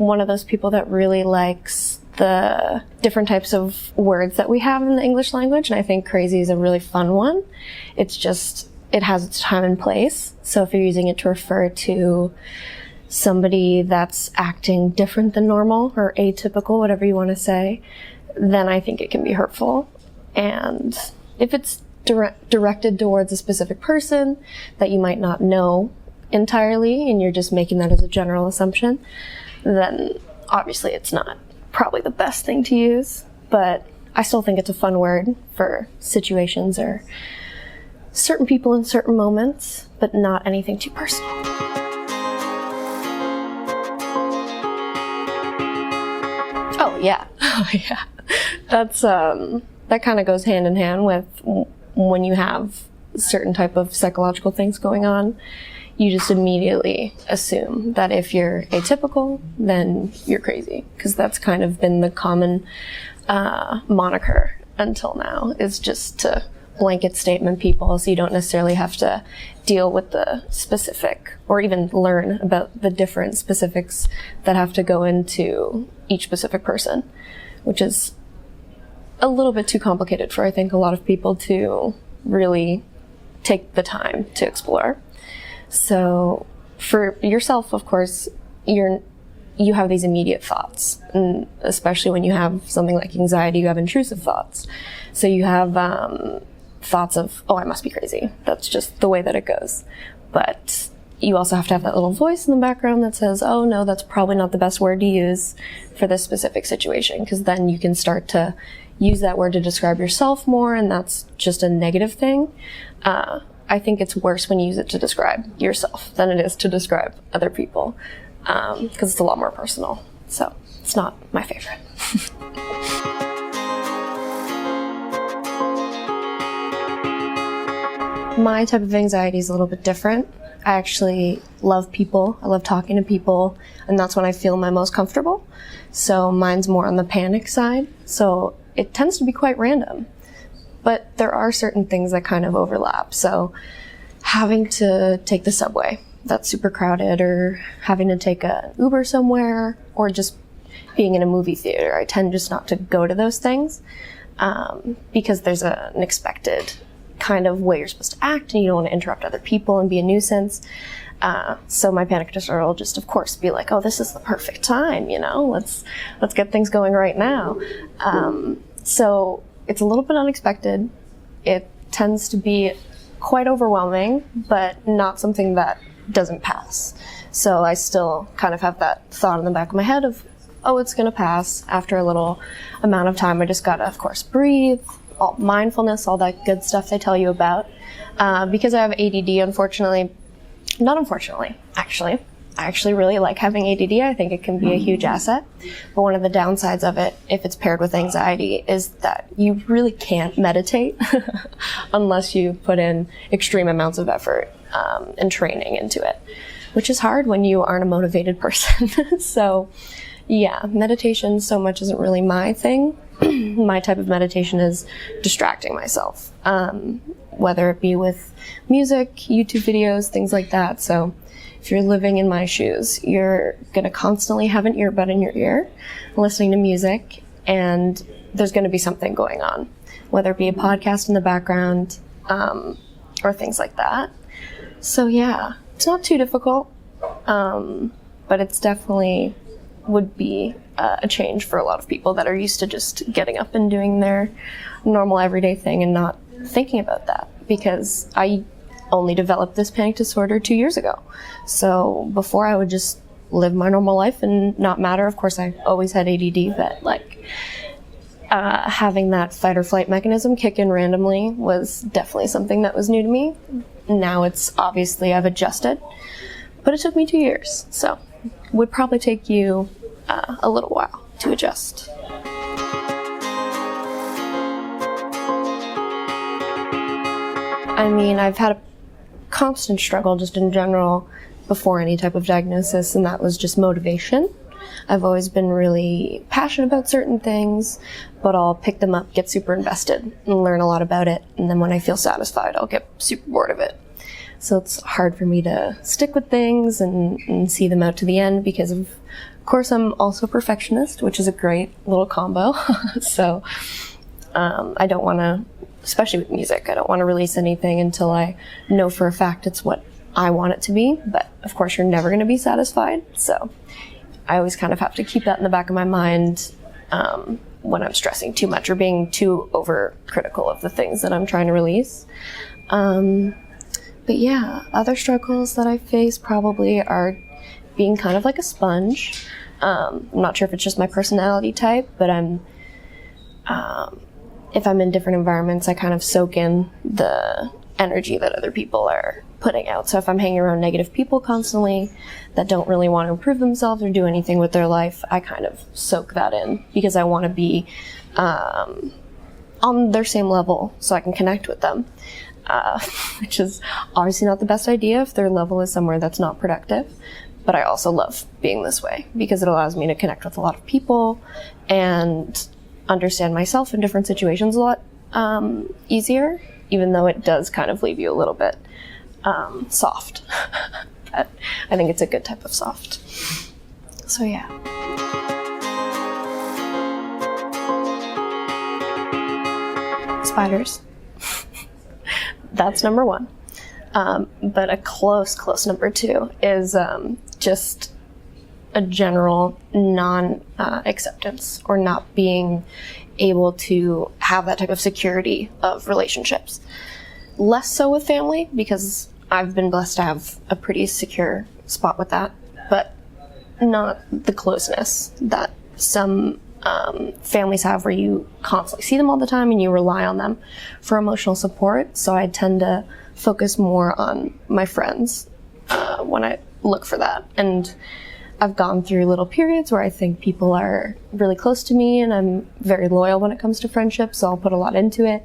one of those people that really likes the different types of words that we have in the English language, and I think crazy is a really fun one. It's just, it has its time and place. So if you're using it to refer to somebody that's acting different than normal or atypical, whatever you want to say, then I think it can be hurtful. And if it's directed towards a specific person that you might not know entirely and you're just making that as a general assumption, then obviously it's not probably the best thing to use. But I still think it's a fun word for situations or certain people in certain moments, but not anything too personal. Oh yeah, that's that kind of goes hand in hand with when you have certain type of psychological things going on. You just immediately assume that if you're atypical, then you're crazy, because that's kind of been the common moniker until now, is just to blanket statement people, so you don't necessarily have to deal with the specific or even learn about the different specifics that have to go into each specific person, which is a little bit too complicated for, I think, a lot of people to really take the time to explore. So for yourself, of course, you have these immediate thoughts, and especially when you have something like anxiety, you have intrusive thoughts. So you have thoughts of, oh, I must be crazy. That's just the way that it goes. But you also have to have that little voice in the background that says, oh no, that's probably not the best word to use for this specific situation, because then you can start to use that word to describe yourself more, and that's just a negative thing. I think it's worse when you use it to describe yourself than it is to describe other people, because it's a lot more personal. So it's not my favorite. My type of anxiety is a little bit different. I actually love people. I love talking to people, and that's when I feel my most comfortable. So mine's more on the panic side. So it tends to be quite random. But there are certain things that kind of overlap. So having to take the subway that's super crowded, or having to take an Uber somewhere, or just being in a movie theater, I tend just not to go to those things because there's an expected kind of way you're supposed to act, and you don't want to interrupt other people and be a nuisance. So my panic disorder will just, of course, be like, oh, this is the perfect time, let's get things going right now. So it's a little bit unexpected. It tends to be quite overwhelming, but not something that doesn't pass. So I still kind of have that thought in the back of my head of, oh, it's going to pass after a little amount of time. I just got to, of course, breathe, all mindfulness, all that good stuff they tell you about. Because I have ADD, actually, I actually really like having ADD. I think it can be a huge asset. But one of the downsides of it, if it's paired with anxiety, is that you really can't meditate unless you put in extreme amounts of effort and training into it, which is hard when you aren't a motivated person. So yeah, meditation so much isn't really my thing. My type of meditation is distracting myself, whether it be with music, YouTube videos, things like that. So if you're living in my shoes, you're going to constantly have an earbud in your ear, listening to music, and there's going to be something going on, whether it be a podcast in the background, or things like that. So yeah, it's not too difficult, but it's definitely would be a change for a lot of people that are used to just getting up and doing their normal everyday thing and not thinking about that, because I only developed this panic disorder 2 years ago. So before, I would just live my normal life and not matter. Of course, I always had ADD, but having that fight or flight mechanism kick in randomly was definitely something that was new to me. Now it's obviously I've adjusted, but it took me 2 years. So would probably take you a little while to adjust. I mean, I've had a constant struggle just in general before any type of diagnosis, and that was just motivation. I've always been really passionate about certain things, but I'll pick them up, get super invested, and learn a lot about it, and then when I feel satisfied, I'll get super bored of it. So it's hard for me to stick with things and see them out to the end because of course, I'm also a perfectionist, which is a great little combo. So I don't want to, especially with music, I don't want to release anything until I know for a fact it's what I want it to be. But of course, you're never going to be satisfied. So I always kind of have to keep that in the back of my mind when I'm stressing too much or being too overcritical of the things that I'm trying to release. But yeah, other struggles that I face probably are being kind of like a sponge. I'm not sure if it's just my personality type, but if I'm in different environments, I kind of soak in the energy that other people are putting out. So if I'm hanging around negative people constantly that don't really want to improve themselves or do anything with their life, I kind of soak that in because I want to be on their same level so I can connect with them, which is obviously not the best idea if their level is somewhere that's not productive. But I also love being this way because it allows me to connect with a lot of people and understand myself in different situations a lot easier, even though it does kind of leave you a little bit soft. But I think it's a good type of soft. So yeah. Spiders. That's number one. But a close number two is just a general non-acceptance or not being able to have that type of security of relationships. Less so with family, because I've been blessed to have a pretty secure spot with that, but not the closeness that some families have where you constantly see them all the time and you rely on them for emotional support. So I tend to focus more on my friends when I look for that. And I've gone through little periods where I think people are really close to me and I'm very loyal when it comes to friendship, so I'll put a lot into it.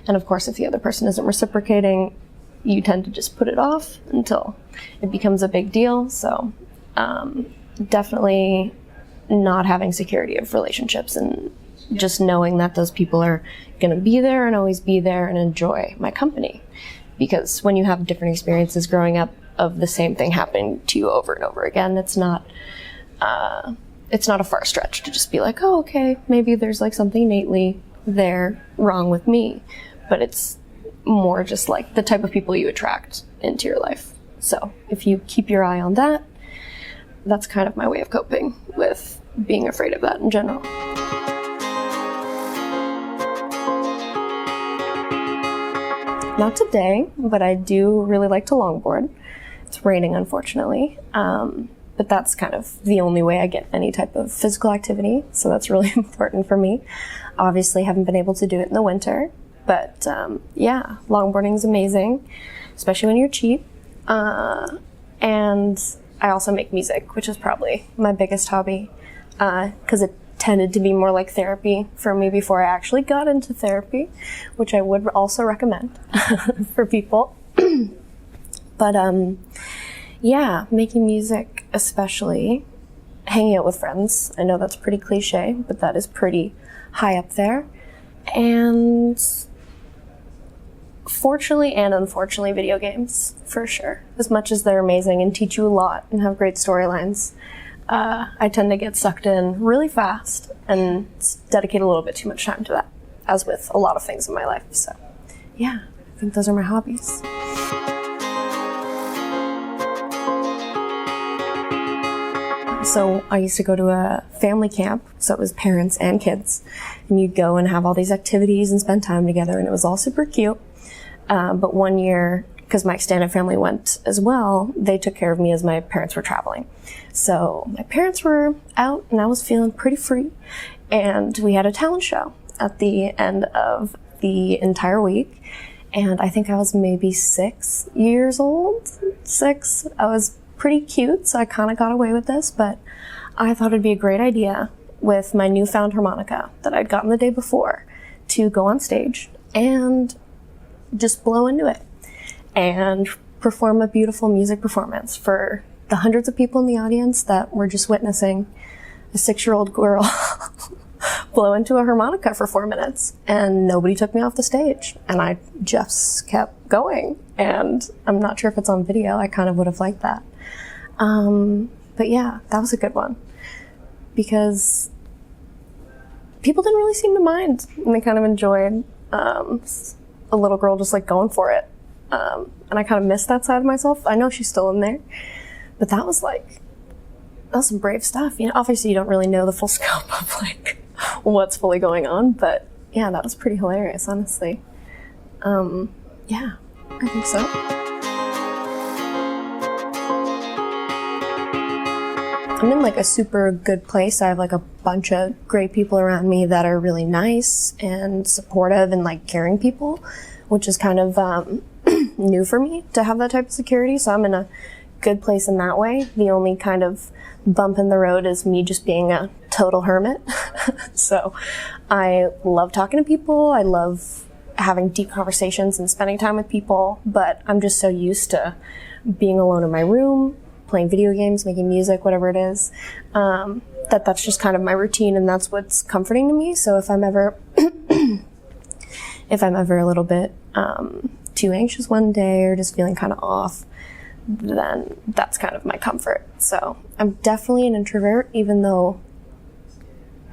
And of course, if the other person isn't reciprocating, you tend to just put it off until it becomes a big deal. So definitely not having security of relationships and just knowing that those people are going to be there and always be there and enjoy my company. Because when you have different experiences growing up of the same thing happening to you over and over again, it's not a far stretch to just be like, oh, okay, maybe there's like something innately there wrong with me. But it's more just like the type of people you attract into your life. So if you keep your eye on that, that's kind of my way of coping with being afraid of that in general. Not today, but I do really like to longboard. It's raining, unfortunately, but that's kind of the only way I get any type of physical activity, so that's really important for me. Obviously, haven't been able to do it in the winter, but yeah, longboarding is amazing, especially when you're cheap. And I also make music, which is probably my biggest hobby, because it tended to be more like therapy for me before I actually got into therapy, which I would also recommend for people. But yeah, making music, especially hanging out with friends. I know that's pretty cliche, but that is pretty high up there. And fortunately and unfortunately, video games, for sure. As much as they're amazing and teach you a lot and have great storylines, I tend to get sucked in really fast and dedicate a little bit too much time to that, as with a lot of things in my life. So yeah, I think those are my hobbies. So I used to go to a family camp, so it was parents and kids, and you'd go and have all these activities and spend time together, and it was all super cute. But one year, because my extended family went as well, they took care of me as my parents were traveling. So my parents were out and I was feeling pretty free, and we had a talent show at the end of the entire week, and I think I was maybe 6 years old. I was pretty cute, so I kind of got away with this, but I thought it'd be a great idea with my newfound harmonica that I'd gotten the day before to go on stage and just blow into it and perform a beautiful music performance for the hundreds of people in the audience that were just witnessing a 6-year-old girl blow into a harmonica for 4 minutes, and nobody took me off the stage, and I just kept going. And I'm not sure if it's on video. I kind of would have liked that. But yeah, that was a good one, because people didn't really seem to mind, and they kind of enjoyed a little girl just like going for it. And I kind of missed that side of myself. I know she's still in there, but that was some brave stuff. You know, obviously you don't really know the full scope of like what's fully going on, but yeah, that was pretty hilarious, honestly. Yeah, I think so. I'm in like a super good place. I have like a bunch of great people around me that are really nice and supportive and like caring people, which is kind of new for me to have that type of security. So I'm in a good place in that way. The only kind of bump in the road is me just being a total hermit. So I love talking to people. I love having deep conversations and spending time with people, but I'm just so used to being alone in my room, playing video games, making music, whatever it is, that's just kind of my routine, and that's what's comforting to me. So if I'm ever a little bit too anxious one day or just feeling kind of off, then that's kind of my comfort. So I'm definitely an introvert, even though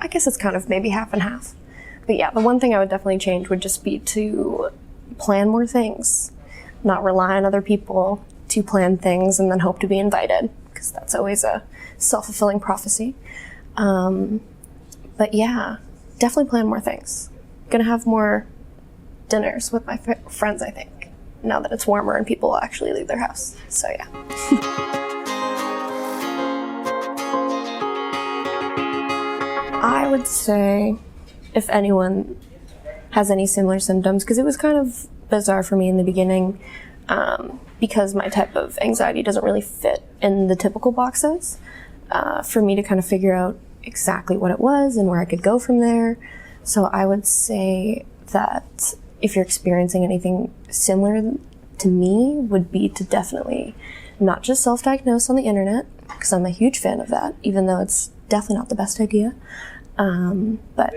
I guess it's kind of maybe half and half. But yeah, the one thing I would definitely change would just be to plan more things, not rely on other people to plan things and then hope to be invited, because that's always a self-fulfilling prophecy. But yeah, definitely plan more things. Gonna have more dinners with my friends, I think, now that it's warmer and people will actually leave their house. So yeah. I would say if anyone has any similar symptoms, because it was kind of bizarre for me in the beginning, because my type of anxiety doesn't really fit in the typical boxes, for me to kind of figure out exactly what it was and where I could go from there. So I would say that if you're experiencing anything similar to me, would be to definitely not just self-diagnose on the internet, because I'm a huge fan of that, even though it's definitely not the best idea, but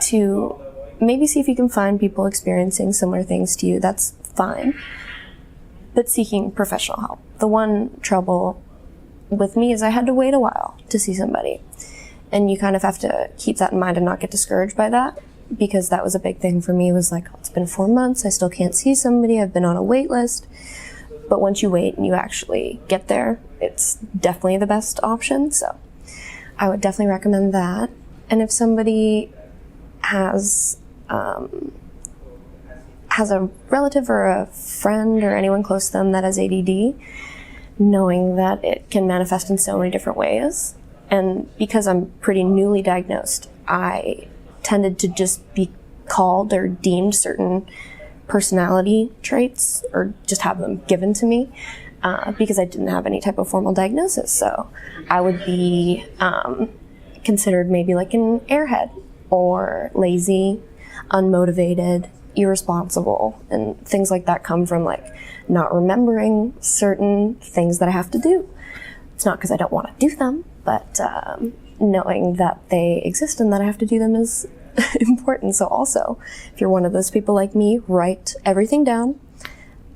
to maybe see if you can find people experiencing similar things to you. That's fine, but seeking professional help. The one trouble with me is I had to wait a while to see somebody, and you kind of have to keep that in mind and not get discouraged by that, because that was a big thing for me. It was like, oh, it's been 4 months, I still can't see somebody, I've been on a wait list. But once you wait and you actually get there, it's definitely the best option. So I would definitely recommend that. And if somebody has a relative or a friend or anyone close to them that has ADD, knowing that it can manifest in so many different ways. And because I'm pretty newly diagnosed, I tended to just be called or deemed certain personality traits, or just have them given to me, because I didn't have any type of formal diagnosis. So I would be considered maybe like an airhead, or lazy, unmotivated, irresponsible, and things like that come from like not remembering certain things that I have to do. It's not because I don't want to do them, but knowing that they exist and that I have to do them is important. So also, if you're one of those people like me, write everything down,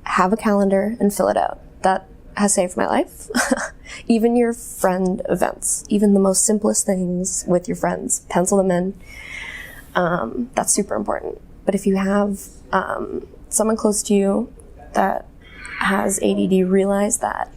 have a calendar, and fill it out. That has saved my life. Even your friend events, even the most simplest things with your friends, pencil them in. That's super important. But if you have someone close to you that has ADD, realize that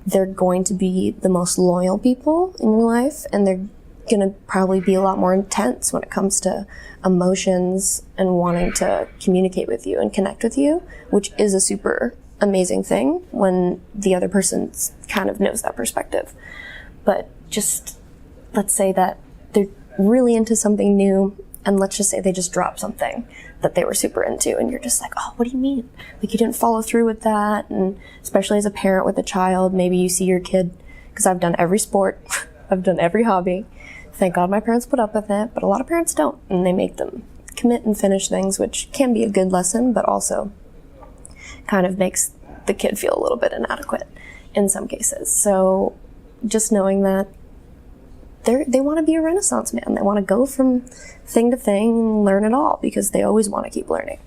they're going to be the most loyal people in your life, and they're going to probably be a lot more intense when it comes to emotions and wanting to communicate with you and connect with you, which is a super amazing thing when the other person kind of knows that perspective. But just, let's say that they're really into something new, and let's just say they just dropped something that they were super into, and you're just like, oh, what do you mean? Like, you didn't follow through with that. And especially as a parent with a child, maybe you see your kid, because I've done every sport, I've done every hobby. Thank God my parents put up with it, but a lot of parents don't, and they make them commit and finish things, which can be a good lesson, but also kind of makes the kid feel a little bit inadequate in some cases. So just knowing that they want to be a Renaissance man. They want to go from thing to thing and learn it all because they always want to keep learning.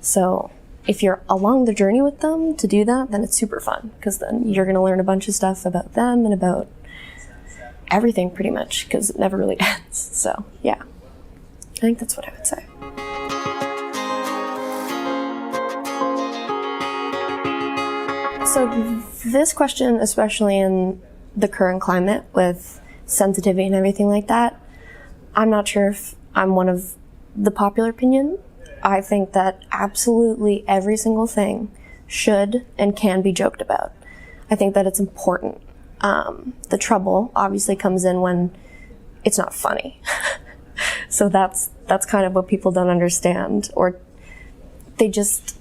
So if you're along the journey with them to do that, then it's super fun because then you're going to learn a bunch of stuff about them and about everything pretty much because it never really ends. So yeah, I think that's what I would say. So this question, especially in the current climate with sensitivity and everything like that, I'm not sure if I'm one of the popular opinion. I think that absolutely every single thing should and can be joked about. I think that it's important. The trouble obviously comes in when it's not funny. So that's kind of what people don't understand, or they just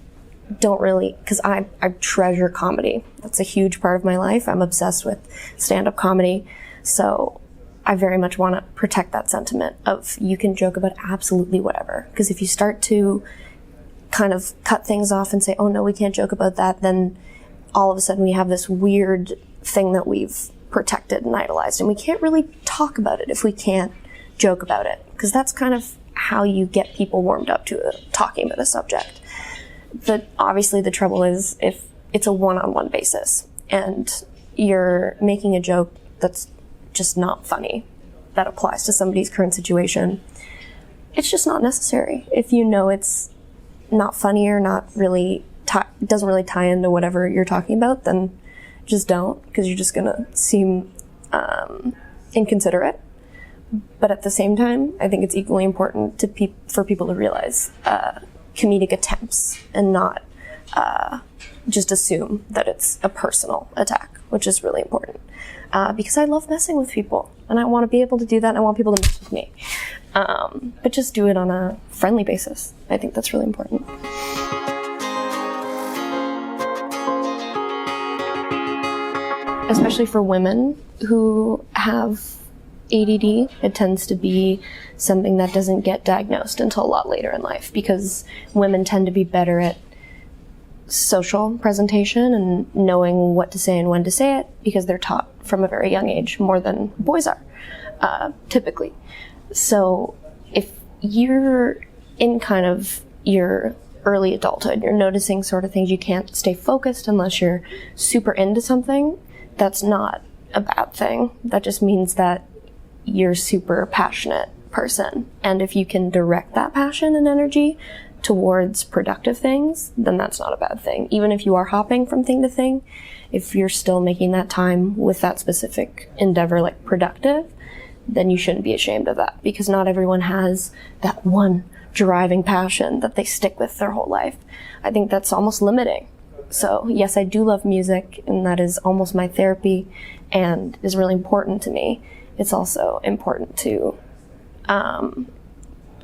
don't really, because I treasure comedy. That's a huge part of my life. I'm obsessed with stand-up comedy. So I very much want to protect that sentiment of you can joke about absolutely whatever. Because if you start to kind of cut things off and say, oh no, we can't joke about that, then all of a sudden we have this weird thing that we've protected and idolized. And we can't really talk about it if we can't joke about it. Because that's kind of how you get people warmed up to talking about a subject. But obviously the trouble is if it's a one-on-one basis and you're making a joke that's just not funny, that applies to somebody's current situation, it's just not necessary. If you know it's not funny or not really, doesn't really tie into whatever you're talking about, then just don't, because you're just gonna seem inconsiderate. But at the same time, I think it's equally important for people to realize comedic attempts and not just assume that it's a personal attack, which is really important. Because I love messing with people and I want to be able to do that and I want people to mess with me. But just do it on a friendly basis. I think that's really important. Especially for women who have ADD, it tends to be something that doesn't get diagnosed until a lot later in life because women tend to be better at social presentation and knowing what to say and when to say it because they're taught from a very young age more than boys are, typically. So if you're in kind of your early adulthood, you're noticing sort of things, you can't stay focused unless you're super into something, that's not a bad thing. That just means that you're a super passionate person. And if you can direct that passion and energy towards productive things, then that's not a bad thing. Even if you are hopping from thing to thing, if you're still making that time with that specific endeavor like productive, then you shouldn't be ashamed of that because not everyone has that one driving passion that they stick with their whole life. I think that's almost limiting. So yes, I do love music and that is almost my therapy and is really important to me. It's also important to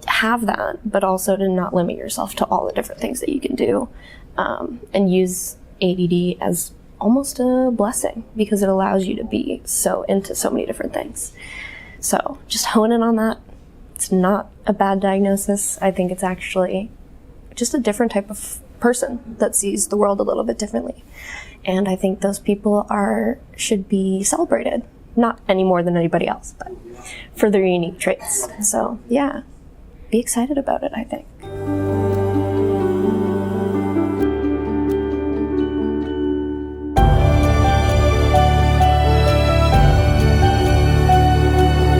have that, but also to not limit yourself to all the different things that you can do, and use ADD as almost a blessing because it allows you to be so into so many different things. So just hone in on that. It's not a bad diagnosis. I think it's actually just a different type of person that sees the world a little bit differently. And I think those people should be celebrated. Not any more than anybody else, but for their unique traits. So yeah, be excited about it, I think.